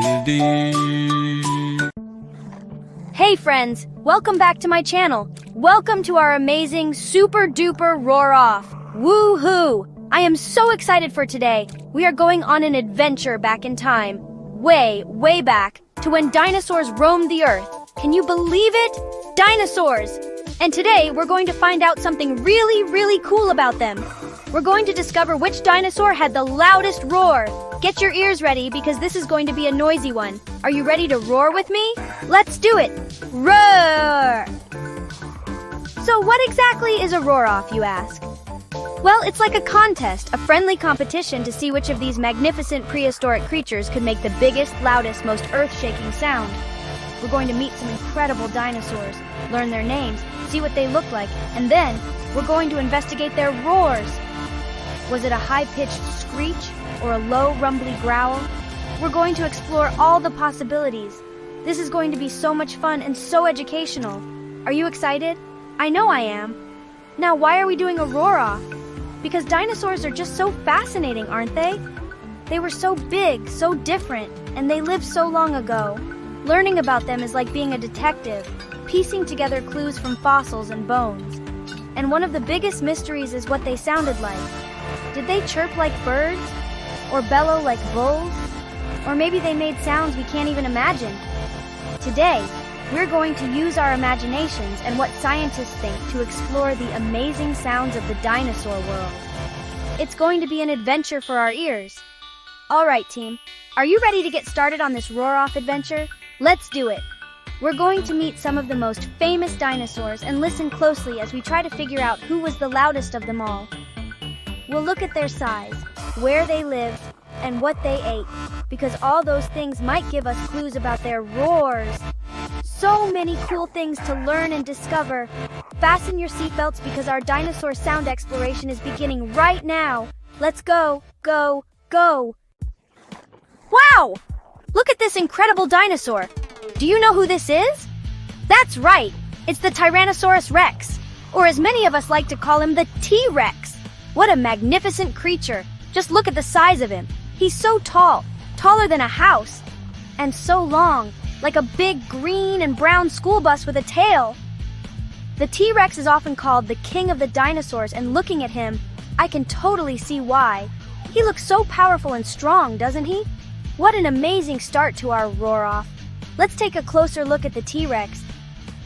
Hey friends, welcome back to my channel. Welcome to our amazing super duper roar off. Woohoo! I am so excited for today. We are going on an adventure back in time. Way, way back to when dinosaurs roamed the earth. Can you believe it? Dinosaurs! And today we're going to find out something really, really cool about them. We're going to discover which dinosaur had the loudest roar. Get your ears ready because this is going to be a noisy one. Are you ready to roar with me? Let's do it! Roar! So what exactly is a roar-off, you ask? Well, it's like a contest, a friendly competition to see which of these magnificent prehistoric creatures could make the biggest, loudest, most earth-shaking sound. We're going to meet some incredible dinosaurs, learn their names, see what they look like, and then we're going to investigate their roars. Was it a high-pitched screech or a low, rumbly growl? We're going to explore all the possibilities. This is going to be so much fun and so educational. Are you excited? I know I am. Now, why are we doing a roar-off? Because dinosaurs are just so fascinating, aren't they? They were so big, so different, and they lived so long ago. Learning about them is like being a detective, piecing together clues from fossils and bones. And one of the biggest mysteries is what they sounded like. Did they chirp like birds? Or bellow like bulls? Or maybe they made sounds we can't even imagine. Today, we're going to use our imaginations and what scientists think to explore the amazing sounds of the dinosaur world. It's going to be an adventure for our ears. All right, team. Are you ready to get started on this roar-off adventure? Let's do it. We're going to meet some of the most famous dinosaurs and listen closely as we try to figure out who was the loudest of them all. We'll look at their size, where they lived, and what they ate, because all those things might give us clues about their roars. So many cool things to learn and discover. Fasten your seatbelts because our dinosaur sound exploration is beginning right now. Let's go, go, go. Wow! Look at this incredible dinosaur. Do you know who this is? That's right. It's the Tyrannosaurus Rex, or as many of us like to call him, the T-Rex. What a magnificent creature. Just look at the size of him. He's so tall, taller than a house, and so long, like a big green and brown school bus with a tail. The T-Rex is often called the king of the dinosaurs, and looking at him, I can totally see why. He looks so powerful and strong, doesn't he? What an amazing start to our roar-off. Let's take a closer look at the T-Rex.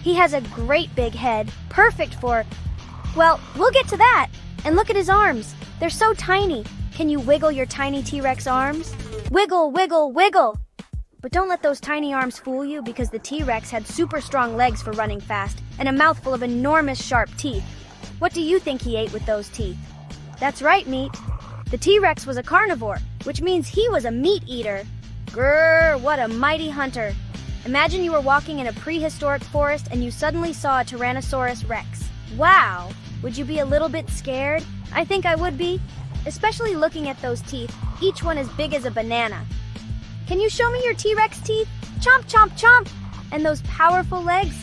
He has a great big head, perfect for... Well, we'll get to that. And look at his arms. They're so tiny. Can you wiggle your tiny T-Rex arms? Wiggle, wiggle, wiggle. But don't let those tiny arms fool you because the T-Rex had super strong legs for running fast and a mouthful of enormous sharp teeth. What do you think he ate with those teeth? That's right, meat. The T-Rex was a carnivore, which means he was a meat eater. Grrr, what a mighty hunter. Imagine you were walking in a prehistoric forest and you suddenly saw a Tyrannosaurus Rex. Wow! Would you be a little bit scared? I think I would be. Especially looking at those teeth, each one as big as a banana. Can you show me your T-Rex teeth? Chomp, chomp, chomp! And those powerful legs?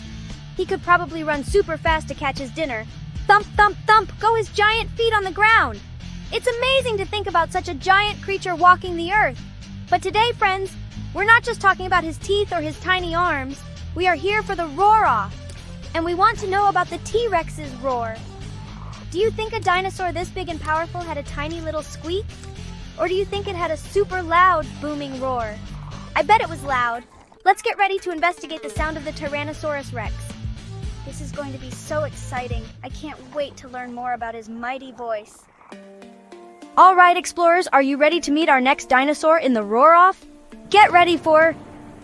He could probably run super fast to catch his dinner. Thump, thump, thump, go his giant feet on the ground. It's amazing to think about such a giant creature walking the earth. But today, friends, we're not just talking about his teeth or his tiny arms. We are here for the roar-off. And we want to know about the T-Rex's roar. Do you think a dinosaur this big and powerful had a tiny little squeak? Or do you think it had a super loud, booming roar? I bet it was loud. Let's get ready to investigate the sound of the Tyrannosaurus Rex. This is going to be so exciting. I can't wait to learn more about his mighty voice. All right, explorers, are you ready to meet our next dinosaur in the roar-off? Get ready for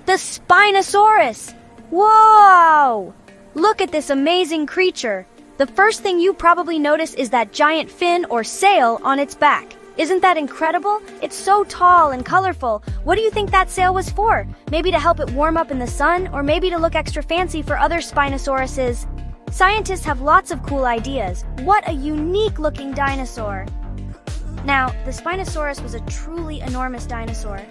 the Spinosaurus. Whoa! Look at this amazing creature. The first thing you probably notice is that giant fin or sail on its back. Isn't that incredible? It's so tall and colorful. What do you think that sail was for? Maybe to help it warm up in the sun, or maybe to look extra fancy for other Spinosauruses? Scientists have lots of cool ideas. What a unique-looking dinosaur. Now, the Spinosaurus was a truly enormous dinosaur.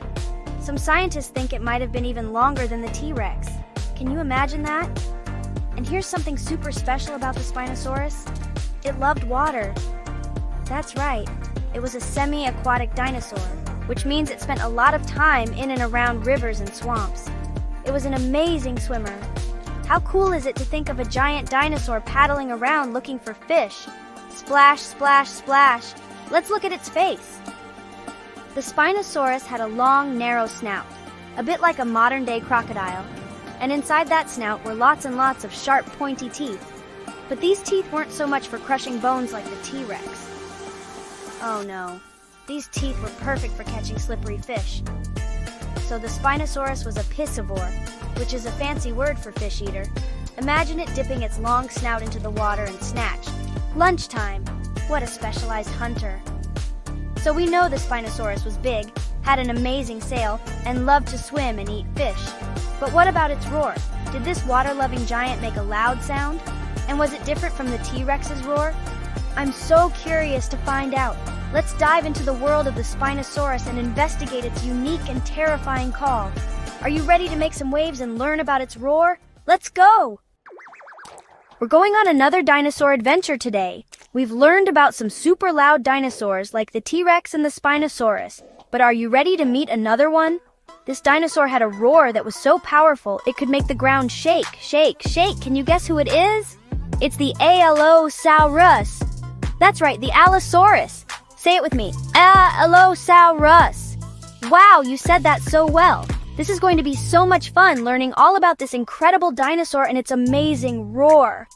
Some scientists think it might have been even longer than the T-Rex. Can you imagine that? And here's something super special about the Spinosaurus. It loved water. That's right. It was a semi-aquatic dinosaur. which means it spent a lot of time in and around rivers and swamps. It was an amazing swimmer. How cool is it to think of a giant dinosaur paddling around looking for fish? Splash, splash, splash. Let's look at its face. The Spinosaurus had a long, narrow snout, a bit like a modern-day crocodile. And inside that snout were lots and lots of sharp, pointy teeth. But these teeth weren't so much for crushing bones like the T-Rex. Oh no, these teeth were perfect for catching slippery fish. So the Spinosaurus was a piscivore, which is a fancy word for fish eater. Imagine it dipping its long snout into the water and snatch. Lunchtime! What a specialized hunter. So we know the Spinosaurus was big, had an amazing sail, and loved to swim and eat fish. But what about its roar? Did this water-loving giant make a loud sound? And was it different from the T-Rex's roar? I'm so curious to find out. Let's dive into the world of the Spinosaurus and investigate its unique and terrifying call. Are you ready to make some waves and learn about its roar? Let's go! We're going on another dinosaur adventure today. We've learned about some super loud dinosaurs like the T-Rex and the Spinosaurus. But are you ready to meet another one? This dinosaur had a roar that was so powerful it could make the ground shake, shake, shake. Can you guess who it is? It's the Allosaurus. That's right, the Allosaurus. Say it with me. Allosaurus. Wow, you said that so well. This is going to be so much fun learning all about this incredible dinosaur and its amazing roar.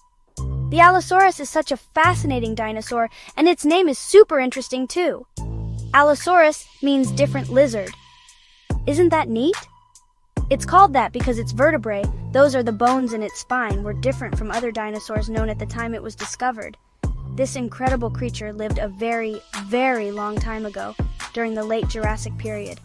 The Allosaurus is such a fascinating dinosaur, and its name is super interesting too. Allosaurus means different lizard. Isn't that neat? It's called that because its vertebrae, those are the bones in its spine, were different from other dinosaurs known at the time it was discovered. This incredible creature lived a very, very long time ago, during the late Jurassic period.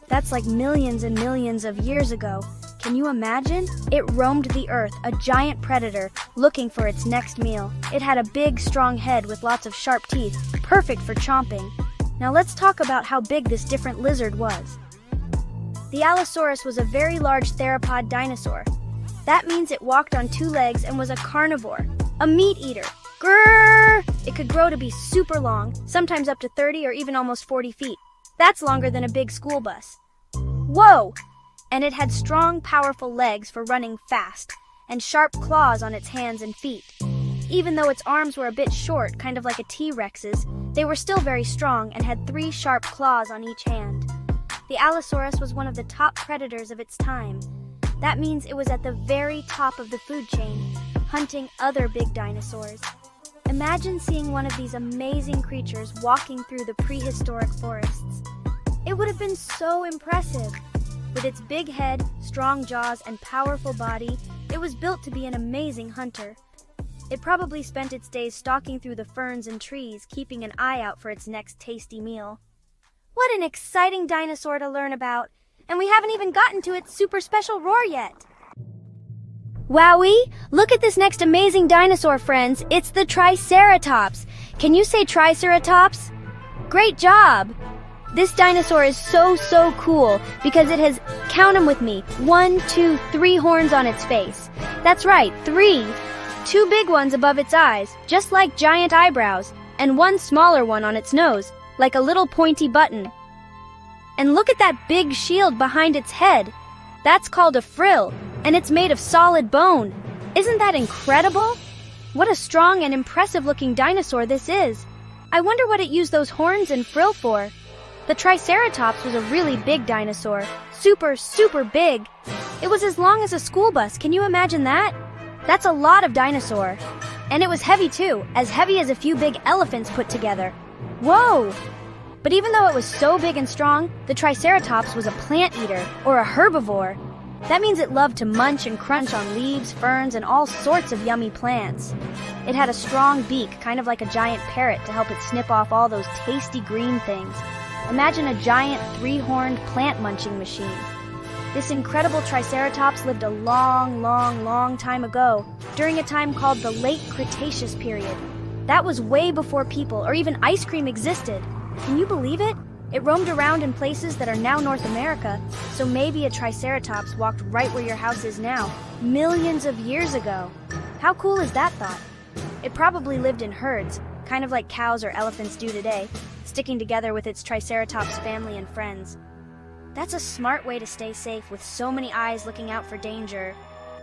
That's like millions and millions of years ago. Can you imagine? It roamed the earth, a giant predator, looking for its next meal. It had a big, strong head with lots of sharp teeth, perfect for chomping. Now let's talk about how big this different lizard was. The Allosaurus was a very large theropod dinosaur. That means it walked on two legs and was a carnivore, a meat eater. Grrr! It could grow to be super long, sometimes up to 30 or even almost 40 feet. That's longer than a big school bus. Whoa! And it had strong, powerful legs for running fast, and sharp claws on its hands and feet. Even though its arms were a bit short, kind of like a T-Rex's, they were still very strong and had 3 sharp claws on each hand. The Allosaurus was one of the top predators of its time. That means it was at the very top of the food chain, hunting other big dinosaurs. Imagine seeing one of these amazing creatures walking through the prehistoric forests. It would have been so impressive. With its big head, strong jaws, and powerful body, it was built to be an amazing hunter. It probably spent its days stalking through the ferns and trees, keeping an eye out for its next tasty meal. What an exciting dinosaur to learn about! And we haven't even gotten to its super special roar yet. Wowee! Look at this next amazing dinosaur, friends. It's the Triceratops. Can you say Triceratops? Great job! This dinosaur is so cool because it has, count them with me, 1, 2, 3 horns on its face. That's right, 3. 2 big ones above its eyes, just like giant eyebrows, and 1 smaller one on its nose, like a little pointy button. And look at that big shield behind its head. That's called a frill, and it's made of solid bone. Isn't that incredible? What a strong and impressive-looking dinosaur this is. I wonder what it used those horns and frill for. The Triceratops was a really big dinosaur. Super big. It was as long as a school bus. Can you imagine that? That's a lot of dinosaur. And it was heavy too, as heavy as a few big elephants put together. Whoa! But even though it was so big and strong, the Triceratops was a plant eater, or a herbivore. That means it loved to munch and crunch on leaves, ferns, and all sorts of yummy plants. It had a strong beak, kind of like a giant parrot, to help it snip off all those tasty green things. Imagine a giant 3-horned plant-munching machine. This incredible Triceratops lived a long time ago, during a time called the Late Cretaceous period. That was way before people or even ice cream existed. Can you believe it? It roamed around in places that are now North America, so maybe a Triceratops walked right where your house is now, millions of years ago. How cool is that thought? It probably lived in herds, kind of like cows or elephants do today. sticking together with its Triceratops family and friends. That's a smart way to stay safe with so many eyes looking out for danger.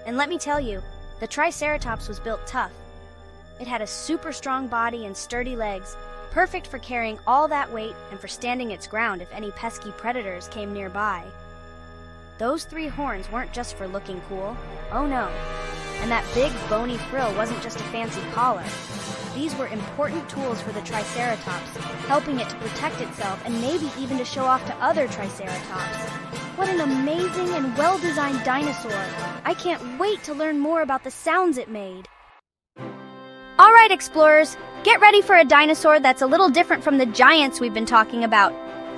And let me tell you, the Triceratops was built tough. It had a super strong body and sturdy legs, perfect for carrying all that weight and for standing its ground if any pesky predators came nearby. Those 3 horns weren't just for looking cool. Oh no. And that big bony frill wasn't just a fancy collar. These were important tools for the Triceratops, helping it to protect itself and maybe even to show off to other Triceratops. What an amazing and well-designed dinosaur! I can't wait to learn more about the sounds it made. All right, explorers, get ready for a dinosaur that's a little different from the giants we've been talking about.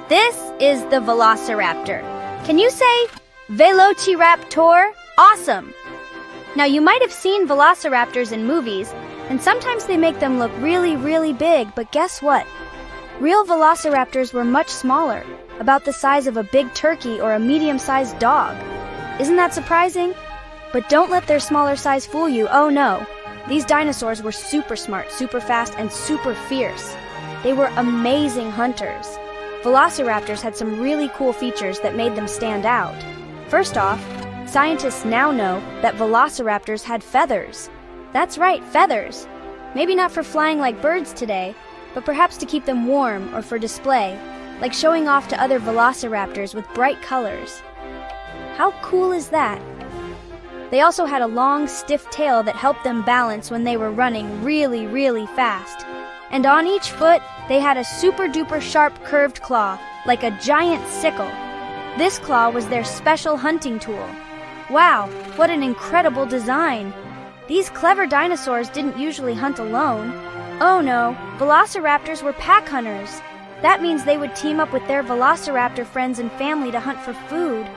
This is the Velociraptor. Can you say Velociraptor? Awesome! Now, you might have seen velociraptors in movies, and sometimes they make them look really, really big, but guess what? Real velociraptors were much smaller, about the size of a big turkey or a medium-sized dog. Isn't that surprising? But don't let their smaller size fool you, oh no. These dinosaurs were super smart, super fast, and super fierce. They were amazing hunters. Velociraptors had some really cool features that made them stand out. First off, scientists now know that velociraptors had feathers. That's right, feathers. Maybe not for flying like birds today, but perhaps to keep them warm or for display, like showing off to other velociraptors with bright colors. How cool is that? They also had a long, stiff tail that helped them balance when they were running really, really fast. And on each foot, they had a super-duper sharp curved claw, like a giant sickle. This claw was their special hunting tool. Wow, what an incredible design! These clever dinosaurs didn't usually hunt alone. Oh no, velociraptors were pack hunters. That means they would team up with their velociraptor friends and family to hunt for food.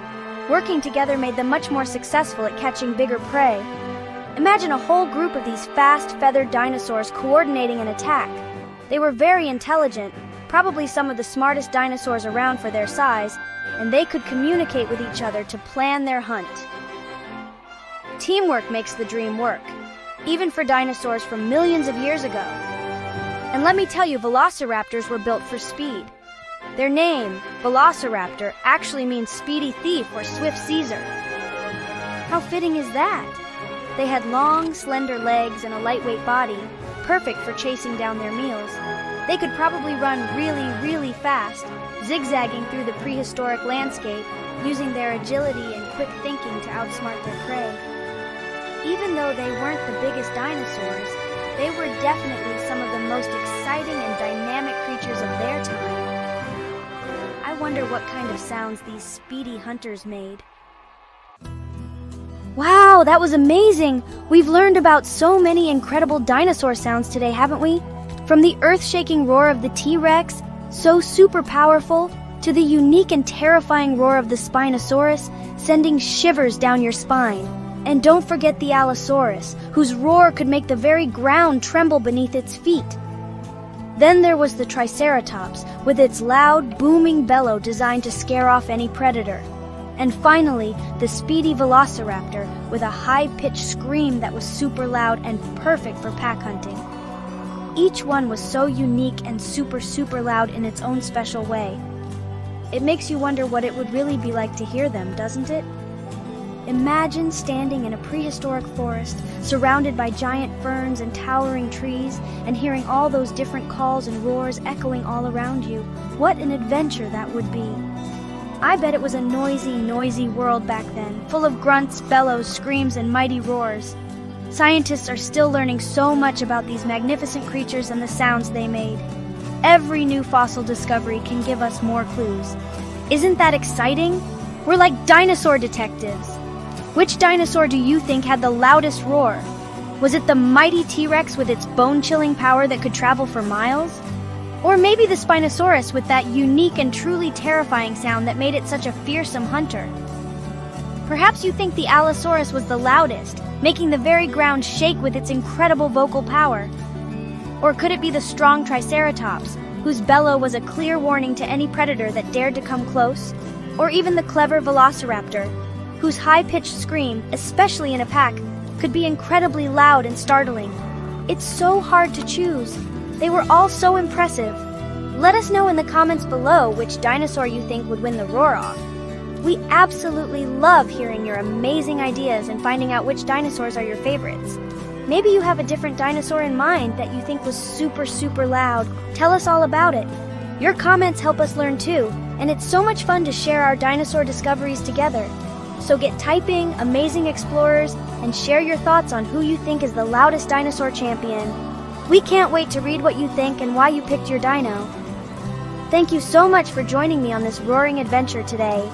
Working together made them much more successful at catching bigger prey. Imagine a whole group of these fast, feathered dinosaurs coordinating an attack. They were very intelligent, probably some of the smartest dinosaurs around for their size, and they could communicate with each other to plan their hunt. Teamwork makes the dream work, even for dinosaurs from millions of years ago. And let me tell you, velociraptors were built for speed. Their name, Velociraptor, actually means speedy thief or swift Caesar. How fitting is that? They had long, slender legs and a lightweight body, perfect for chasing down their meals. They could probably run really, really fast, zigzagging through the prehistoric landscape, using their agility and quick thinking to outsmart their prey. Even though they weren't the biggest dinosaurs, they were definitely some of the most exciting and dynamic creatures of their time. I wonder what kind of sounds these speedy hunters made. Wow, that was amazing! We've learned about so many incredible dinosaur sounds today, haven't we? From the earth-shaking roar of the T-Rex, so super powerful, to the unique and terrifying roar of the Spinosaurus, sending shivers down your spine. And don't forget the Allosaurus, whose roar could make the very ground tremble beneath its feet. Then there was the Triceratops, with its loud, booming bellow designed to scare off any predator. And finally, the speedy Velociraptor, with a high-pitched scream that was super loud and perfect for pack hunting. Each one was so unique and super, super loud in its own special way. It makes you wonder what it would really be like to hear them, doesn't it? Imagine standing in a prehistoric forest, surrounded by giant ferns and towering trees, and hearing all those different calls and roars echoing all around you. What an adventure that would be. I bet it was a noisy, noisy world back then, full of grunts, bellows, screams, and mighty roars. Scientists are still learning so much about these magnificent creatures and the sounds they made. Every new fossil discovery can give us more clues. Isn't that exciting? We're like dinosaur detectives. Which dinosaur do you think had the loudest roar? Was it the mighty T-Rex with its bone-chilling power that could travel for miles? Or maybe the Spinosaurus with that unique and truly terrifying sound that made it such a fearsome hunter? Perhaps you think the Allosaurus was the loudest, making the very ground shake with its incredible vocal power. Or could it be the strong Triceratops, whose bellow was a clear warning to any predator that dared to come close? Or even the clever Velociraptor, whose high-pitched scream, especially in a pack, could be incredibly loud and startling. It's so hard to choose. They were all so impressive. Let us know in the comments below which dinosaur you think would win the roar-off. We absolutely love hearing your amazing ideas and finding out which dinosaurs are your favorites. Maybe you have a different dinosaur in mind that you think was super loud. Tell us all about it. Your comments help us learn too, and it's so much fun to share our dinosaur discoveries together. So get typing, amazing explorers, and share your thoughts on who you think is the loudest dinosaur champion. We can't wait to read what you think and why you picked your dino. Thank you so much for joining me on this roaring adventure today.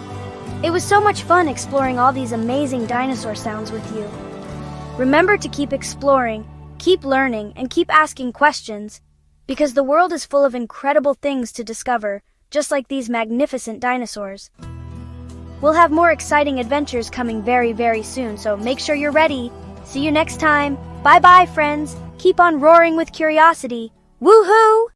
It was so much fun exploring all these amazing dinosaur sounds with you. Remember to keep exploring, keep learning, and keep asking questions, because the world is full of incredible things to discover, just like these magnificent dinosaurs. We'll have more exciting adventures coming very soon, so make sure you're ready. See you next time. Bye-bye, friends. Keep on roaring with curiosity. Woohoo!